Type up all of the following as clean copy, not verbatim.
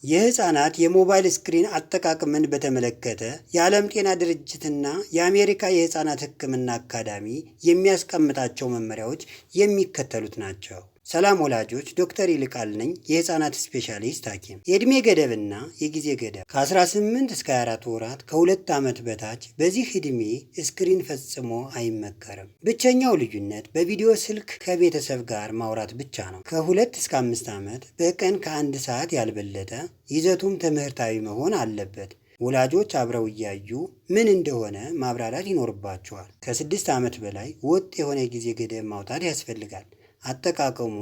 የህፃናት የሞባይል ስክሪን አጠቃቀምን በተመለከተ የዓለም ጤና ድርጅትና የአሜሪካ የህፃናት ሕክምና አካዳሚ የሚያስቀምጣቸው መመሪያዎች የሚከተሉት ናቸው። ሰላም ወላጆች፣ ዶክተር ይልቃል ነኝ፣ የህፃናት ስፔሻሊስት ሐኪም። የዕድሜ ገደብና የጊዜ ገደብ ከ18 እስከ 24 ወራት ከ2 ዓመት በታች በዚህ ዕድሜ ስክሪን ፈጽሞ አይመከርም። ብቸኛው ልዩነት በቪዲዮ ስልክ ከቤተሰብ ጋር ማውራት ብቻ ነው። ከ2 እስከ 5 ዓመት በቀን ከ1 ሰዓት ያልበለጠ፣ ይዘቱም ትምህርታዊ መሆን አለበት። ወላጆች አብረው እያዩ ምን እንደሆነ ማብራራት ይኖርባቸዋል። ከ6 ዓመት በላይ ወጥ የሆነ የጊዜ ገደብ ማውጣት ያስፈልጋል። አጠቃቀሙ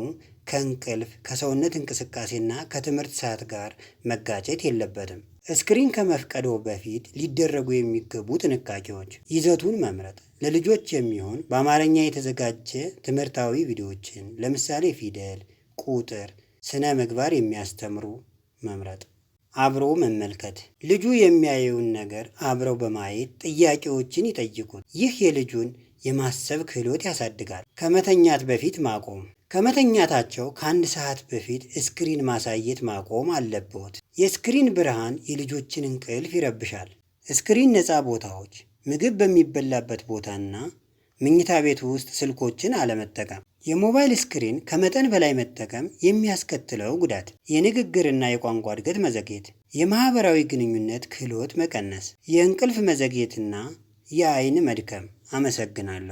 ከእንቅልፍ ከሰውነት እንቅስቃሴና ከትምህርት ሰዓት ጋር መጋጨት የለበትም። ስክሪን ከመፍቀደው በፊት ሊደረጉ የሚገቡ ጥንቃቄዎች፣ ይዘቱን መምረጥ፣ ለልጆች የሚሆን በአማርኛ የተዘጋጀ ትምህርታዊ ቪዲዮዎችን ለምሳሌ ፊደል፣ ቁጥር፣ ስነ ምግባር የሚያስተምሩ መምረጥ። አብሮ መመልከት፣ ልጁ የሚያየውን ነገር አብረው በማየት ጥያቄዎችን ይጠይቁት። ይህ የልጁን የማሰብ ክህሎት ያሳድጋል። ከመተኛት በፊት ማቆም፣ ከመተኛታቸው ከ1 ሰዓት በፊት ስክሪን ማሳየት ማቆም አለብዎት። የስክሪን ብርሃን የልጆችን እንቅልፍ ይረብሻል። ስክሪን ነፃ ቦታዎች፣ ምግብ በሚበላበት ቦታና መኝታ ቤት ውስጥ ስልኮችን አለመጠቀም። የሞባይል ስክሪን ከመጠን በላይ መጠቀም የሚያስከትለው ጉዳት፣ የንግግርና የቋንቋ እድገት መዘግየት፣ የማህበራዊ ግንኙነት ክህሎት መቀነስ፣ የእንቅልፍ መዘግየትና የአይን መድከም። አመሰግናለሁ።